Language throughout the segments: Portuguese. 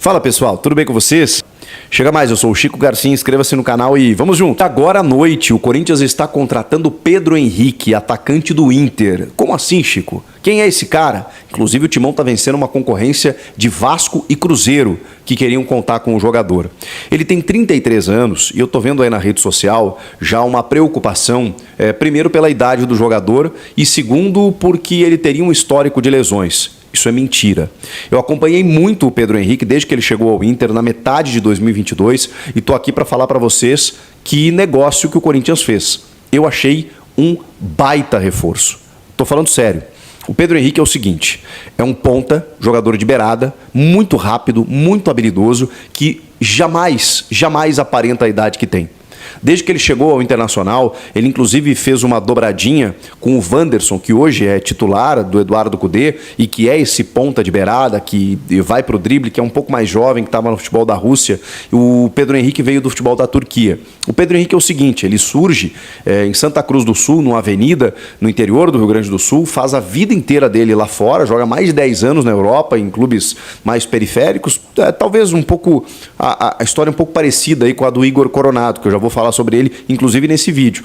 Fala pessoal, tudo bem com vocês? Chega mais, eu sou o Chico Garcia, inscreva-se no canal e vamos junto. Agora à noite, o Corinthians está contratando Pedro Henrique, atacante do Inter. Como assim, Chico? Quem é esse cara? Inclusive o Timão está vencendo uma concorrência de Vasco e Cruzeiro, que queriam contar com o jogador. Ele tem 33 anos e eu tô vendo aí na rede social já uma preocupação, primeiro pela idade do jogador e segundo porque ele teria um histórico de lesões. Isso é mentira. Eu acompanhei muito o Pedro Henrique desde que ele chegou ao Inter na metade de 2022 e tô aqui para falar para vocês que negócio que o Corinthians fez. Eu achei um baita reforço. Tô falando sério. O Pedro Henrique é o seguinte, é um ponta, jogador de beirada, muito rápido, muito habilidoso, que jamais aparenta a idade que tem. Desde que ele chegou ao Internacional, ele inclusive fez uma dobradinha com o Wanderson, que hoje é titular do Eduardo Cudê e que é esse ponta de beirada, que vai para o drible, que é um pouco mais jovem, que estava no futebol da Rússia. O Pedro Henrique veio do futebol da Turquia. O Pedro Henrique é o seguinte, ele surge em Santa Cruz do Sul, numa avenida no interior do Rio Grande do Sul, faz a vida inteira dele lá fora, joga mais de 10 anos na Europa, em clubes mais periféricos, talvez um pouco, a história um pouco parecida aí com a do Igor Coronado, que eu já vou falar sobre ele, inclusive nesse vídeo.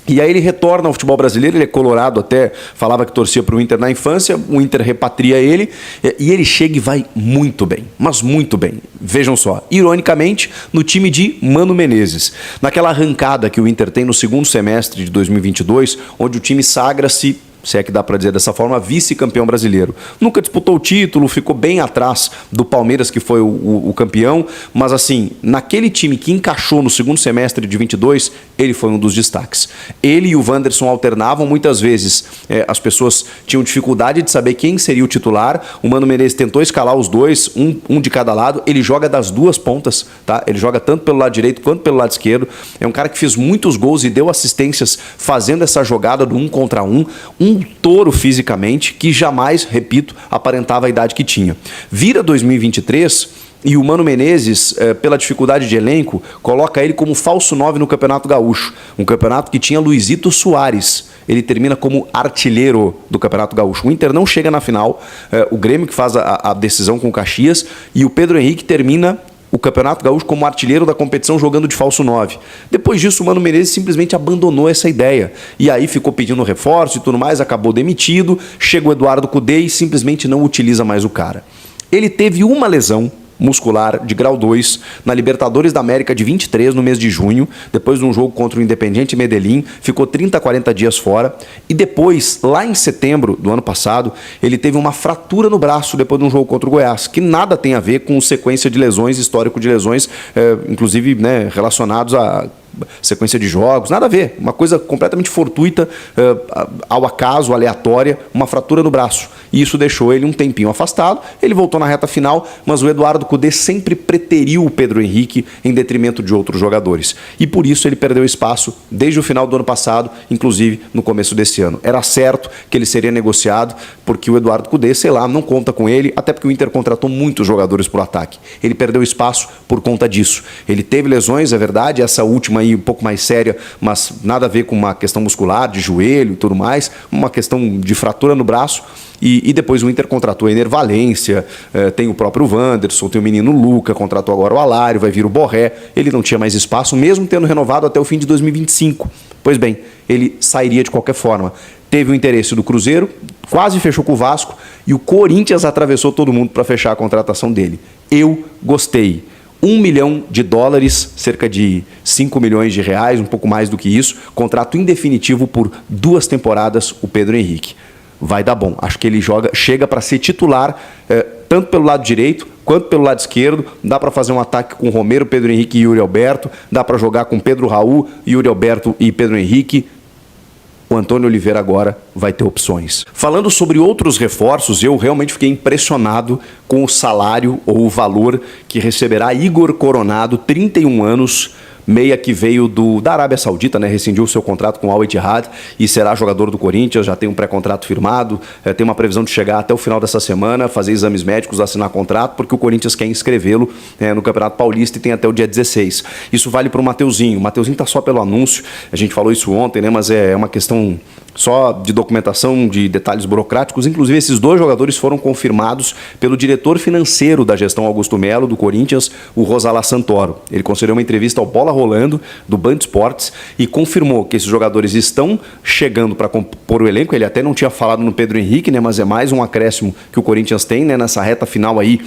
E aí ele retorna ao futebol brasileiro, ele é colorado até, falava que torcia para o Inter na infância, o Inter repatria ele, e ele chega e vai muito bem, mas muito bem. Vejam só, ironicamente, no time de Mano Menezes. Naquela arrancada que o Inter tem no segundo semestre de 2022, onde o time sagra-se, se é que dá para dizer dessa forma, vice-campeão brasileiro. Nunca disputou o título, ficou bem atrás do Palmeiras, que foi o campeão, mas assim, naquele time que encaixou no segundo semestre de 22, ele foi um dos destaques. Ele e o Wanderson alternavam, muitas vezes as pessoas tinham dificuldade de saber quem seria o titular, o Mano Menezes tentou escalar os dois, um de cada lado, ele joga das duas pontas, tá? Ele joga tanto pelo lado direito quanto pelo lado esquerdo, é um cara que fez muitos gols e deu assistências fazendo essa jogada do 1 contra 1, um touro fisicamente, que jamais, repito, aparentava a idade que tinha. Vira 2023 e o Mano Menezes, pela dificuldade de elenco, coloca ele como falso 9 no Campeonato Gaúcho. Um campeonato que tinha Luizito Soares. Ele termina como artilheiro do Campeonato Gaúcho. O Inter não chega na final, o Grêmio que faz a decisão com o Caxias, e o Pedro Henrique termina o Campeonato Gaúcho como artilheiro da competição jogando de falso 9. Depois disso, o Mano Menezes simplesmente abandonou essa ideia. E aí ficou pedindo reforço e tudo mais, acabou demitido, chega o Eduardo Cudê e simplesmente não utiliza mais o cara. Ele teve uma lesão muscular de grau 2 na Libertadores da América de 23 no mês de junho, depois de um jogo contra o Independiente Medellín, ficou 30 a 40 dias fora, e depois, lá em setembro do ano passado, ele teve uma fratura no braço depois de um jogo contra o Goiás, que nada tem a ver com sequência de lesões, histórico de lesões, inclusive relacionados a sequência de jogos, nada a ver, uma coisa completamente fortuita, ao acaso, aleatória, uma fratura no braço. E isso deixou ele um tempinho afastado, ele voltou na reta final, mas o Eduardo Cudê sempre preteriu o Pedro Henrique em detrimento de outros jogadores. E por isso ele perdeu espaço desde o final do ano passado, inclusive no começo desse ano. Era certo que ele seria negociado, porque o Eduardo Cudê, sei lá, não conta com ele, até porque o Inter contratou muitos jogadores para o ataque. Ele perdeu espaço por conta disso. Ele teve lesões, é verdade, essa última aí um pouco mais séria, mas nada a ver com uma questão muscular, de joelho e tudo mais, uma questão de fratura no braço, e depois o Inter contratou a Ener Valencia, tem o próprio Wanderson, tem o menino Luca, contratou agora o Alário, vai vir o Borré, ele não tinha mais espaço, mesmo tendo renovado até o fim de 2025. Pois bem, ele sairia de qualquer forma. Teve o interesse do Cruzeiro, quase fechou com o Vasco, e o Corinthians atravessou todo mundo para fechar a contratação dele. Eu gostei. $1 milhão, cerca de 5 milhões de reais, um pouco mais do que isso, contrato indefinitivo por 2 temporadas, o Pedro Henrique. Vai dar bom, acho que ele chega para ser titular, tanto pelo lado direito quanto pelo lado esquerdo, dá para fazer um ataque com Romero, Pedro Henrique e Yuri Alberto, dá para jogar com Pedro Raul, Yuri Alberto e Pedro Henrique. O Antônio Oliveira agora vai ter opções. Falando sobre outros reforços, eu realmente fiquei impressionado com o salário ou o valor que receberá Igor Coronado, 31 anos, meia que veio da Arábia Saudita, né? Rescindiu o seu contrato com o Al Ittihad e será jogador do Corinthians, já tem um pré-contrato firmado, tem uma previsão de chegar até o final dessa semana, fazer exames médicos, assinar contrato, porque o Corinthians quer inscrevê-lo no Campeonato Paulista e tem até o dia 16. Isso vale para o Mateuzinho. O Mateuzinho está só pelo anúncio, a gente falou isso ontem, né? Mas é uma questão só de documentação, de detalhes burocráticos, inclusive esses 2 jogadores foram confirmados pelo diretor financeiro da gestão Augusto Melo, do Corinthians, o Rosalá Santoro. Ele concedeu uma entrevista ao Bola Rolando, do Band Esportes, e confirmou que esses jogadores estão chegando para compor o elenco. Ele até não tinha falado no Pedro Henrique, né, mas é mais um acréscimo que o Corinthians tem, né, nessa reta final aí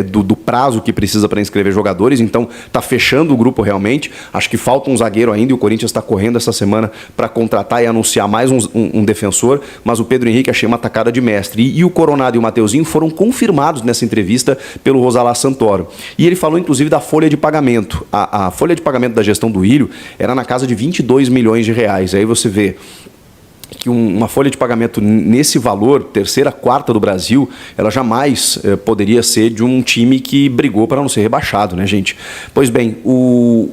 do prazo que precisa para inscrever jogadores. Então está fechando o grupo realmente. Acho que falta um zagueiro ainda e o Corinthians está correndo essa semana para contratar e anunciar mais um defensor, mas o Pedro Henrique achei uma tacada de mestre. E o Coronado e o Mateuzinho foram confirmados nessa entrevista pelo Rosalá Santoro. E ele falou inclusive da folha de pagamento. A folha de pagamento da gestão do Ilho era na casa de 22 milhões de reais. Aí você vê que uma folha de pagamento nesse valor, terceira, quarta do Brasil, ela jamais poderia ser de um time que brigou para não ser rebaixado, né, gente? Pois bem,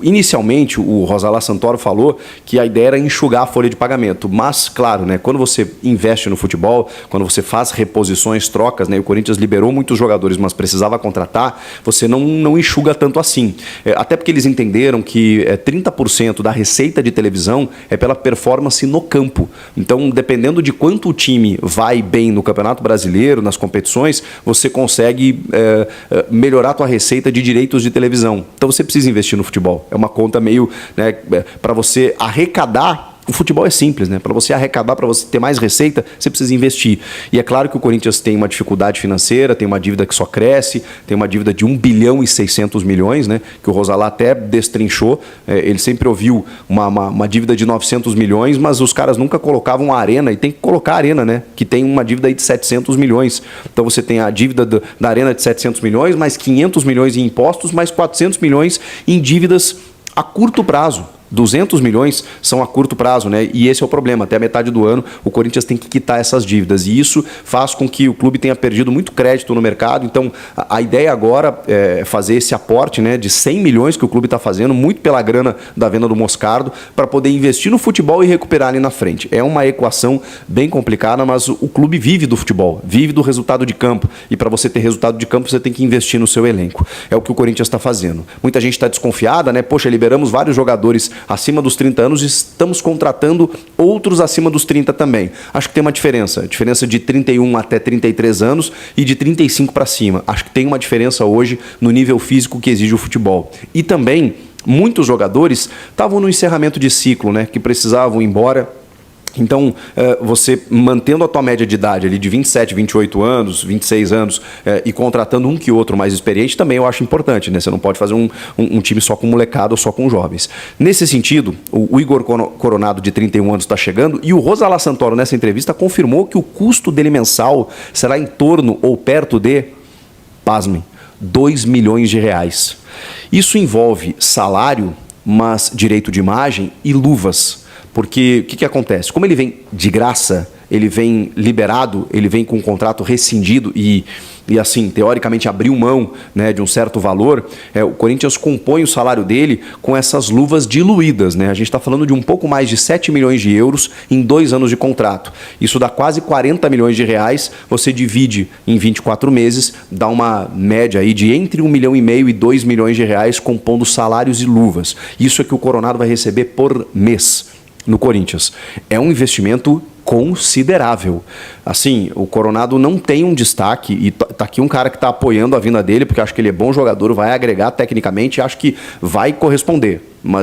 inicialmente o Rosalá Santoro falou que a ideia era enxugar a folha de pagamento, mas, claro, né, quando você investe no futebol, quando você faz reposições, trocas, né, o Corinthians liberou muitos jogadores, mas precisava contratar, você não enxuga tanto assim. Até porque eles entenderam que 30% da receita de televisão é pela performance no campo. Então, dependendo de quanto o time vai bem no Campeonato Brasileiro, nas competições, você consegue melhorar a tua receita de direitos de televisão. Então, você precisa investir no futebol. É uma conta meio, né, para você arrecadar. O futebol é simples, né? Para você arrecadar, para você ter mais receita, você precisa investir. E é claro que o Corinthians tem uma dificuldade financeira, tem uma dívida que só cresce, tem uma dívida de 1 bilhão e 600 milhões, né? Que o Rosalá até destrinchou. Ele sempre ouviu uma dívida de 900 milhões, mas os caras nunca colocavam a Arena, e tem que colocar a Arena, né? Que tem uma dívida aí de 700 milhões. Então você tem a dívida da Arena de 700 milhões, mais 500 milhões em impostos, mais 400 milhões em dívidas a curto prazo. 200 milhões são a curto prazo, né? E esse é o problema. Até a metade do ano, o Corinthians tem que quitar essas dívidas. E isso faz com que o clube tenha perdido muito crédito no mercado. Então, a ideia agora é fazer esse aporte, né, de 100 milhões que o clube está fazendo, muito pela grana da venda do Moscardo, para poder investir no futebol e recuperar ali na frente. É uma equação bem complicada, mas o clube vive do futebol, vive do resultado de campo. E para você ter resultado de campo, você tem que investir no seu elenco. É o que o Corinthians está fazendo. Muita gente está desconfiada, né? Poxa, liberamos vários jogadores acima dos 30 anos e estamos contratando outros acima dos 30 também. Acho que tem uma diferença de 31 até 33 anos e de 35 para cima. Acho que tem uma diferença hoje no nível físico que exige o futebol. E também, muitos jogadores estavam no encerramento de ciclo, né, que precisavam ir embora. Então, você mantendo a tua média de idade ali de 27, 28 anos, 26 anos e contratando um que outro mais experiente, também eu acho importante, né? Você não pode fazer um time só com molecada ou só com jovens. Nesse sentido, o Igor Coronado, de 31 anos, está chegando e o Rosalá Santoro, nessa entrevista, confirmou que o custo dele mensal será em torno ou perto de, pasmem, 2 milhões de reais. Isso envolve salário, mas direito de imagem e luvas. Porque o que acontece? Como ele vem de graça, ele vem liberado, ele vem com um contrato rescindido e assim, teoricamente abriu mão, né, de um certo valor, o Corinthians compõe o salário dele com essas luvas diluídas, né? A gente está falando de um pouco mais de 7 milhões de euros em 2 anos de contrato. Isso dá quase 40 milhões de reais, você divide em 24 meses, dá uma média aí de entre 1,5 milhão e 2 milhões de reais compondo salários e luvas. Isso é que o Coronado vai receber por mês no Corinthians. É um investimento considerável. Assim, o Coronado não tem um destaque e tá aqui um cara que está apoiando a vinda dele porque acho que ele é bom jogador, vai agregar tecnicamente e acho que vai corresponder.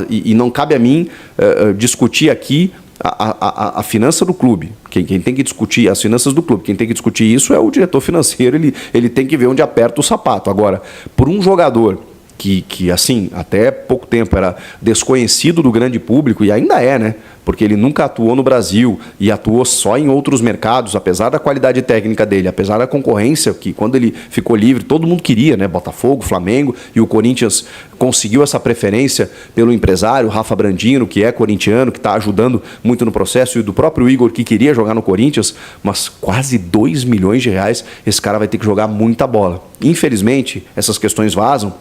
E não cabe a mim discutir aqui a finança do clube. Quem tem que discutir as finanças do clube, quem tem que discutir isso é o diretor financeiro, ele tem que ver onde aperta o sapato. Agora, por um jogador que assim, até pouco tempo era desconhecido do grande público, e ainda é, né? Porque ele nunca atuou no Brasil e atuou só em outros mercados, apesar da qualidade técnica dele, apesar da concorrência, que quando ele ficou livre, todo mundo queria, né? Botafogo, Flamengo, e o Corinthians conseguiu essa preferência pelo empresário, Rafa Brandino, que é corintiano, que está ajudando muito no processo, e do próprio Igor, que queria jogar no Corinthians, mas quase 2 milhões de reais, esse cara vai ter que jogar muita bola. Infelizmente, essas questões vazam,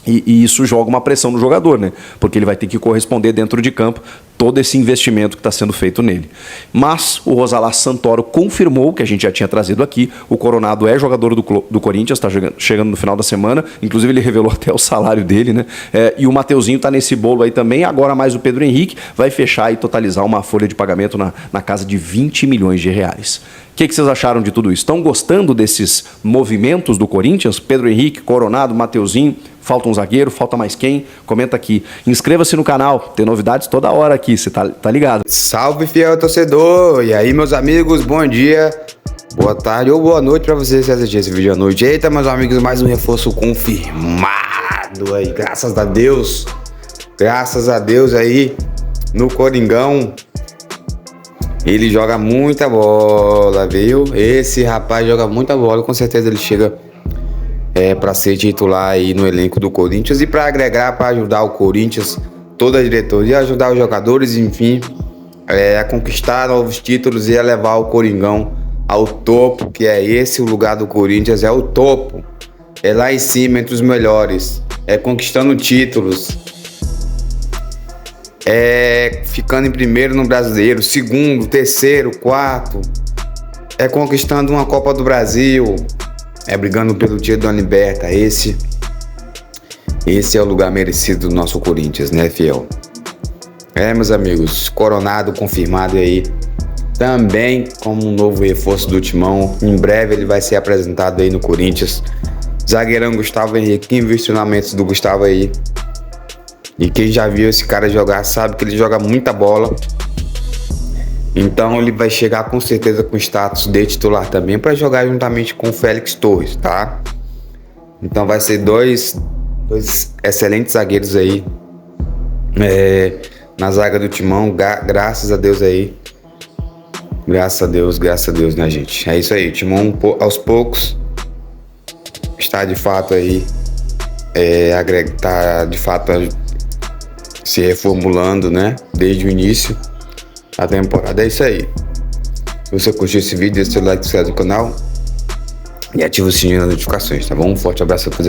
E isso joga uma pressão no jogador, né? Porque ele vai ter que corresponder dentro de campo todo esse investimento que está sendo feito nele. Mas o Rosalás Santoro confirmou, que a gente já tinha trazido aqui, o Coronado é jogador do Corinthians, está chegando no final da semana, inclusive ele revelou até o salário dele, né? E o Mateuzinho está nesse bolo aí também, agora mais o Pedro Henrique, vai fechar e totalizar uma folha de pagamento na casa de 20 milhões de reais. O que vocês acharam de tudo isso? Estão gostando desses movimentos do Corinthians? Pedro Henrique, Coronado, Mateuzinho, falta um zagueiro, falta mais quem? Comenta aqui. Inscreva-se no canal, tem novidades toda hora aqui, você tá ligado. Salve, fiel torcedor! E aí, meus amigos, bom dia, boa tarde ou boa noite pra vocês que assistirem esse vídeo à noite. Eita, meus amigos, mais um reforço confirmado aí, graças a Deus aí no Coringão. Ele joga muita bola, viu? Esse rapaz joga muita bola, com certeza ele chega para ser titular aí no elenco do Corinthians e para agregar, para ajudar o Corinthians, toda a diretoria, ajudar os jogadores, enfim, a conquistar novos títulos e a levar o Coringão ao topo, que é esse o lugar do Corinthians, é o topo, é lá em cima entre os melhores, é conquistando títulos, é ficando em primeiro no Brasileiro, segundo, terceiro, quarto, é conquistando uma Copa do Brasil, é brigando pelo título da Liberta. Esse é o lugar merecido do nosso Corinthians, né, fiel? Meus amigos, Coronado confirmado aí, também como um novo reforço do Timão. Em breve ele vai ser apresentado aí no Corinthians. Zagueirão Gustavo Henrique, quem viu os treinamentos do Gustavo aí, e quem já viu esse cara jogar sabe que ele joga muita bola. Então ele vai chegar com certeza com status de titular também para jogar juntamente com o Félix Torres, tá? Então vai ser dois excelentes zagueiros aí na zaga do Timão, graças a Deus aí. Graças a Deus, né, gente? É isso aí, o Timão aos poucos está de fato aí tá de fato se reformulando, né? Desde o início da temporada. É isso aí. Se você curtiu esse vídeo, deixa seu like, se inscreve no canal e ativa o sininho das notificações, tá bom? Um forte abraço a todos.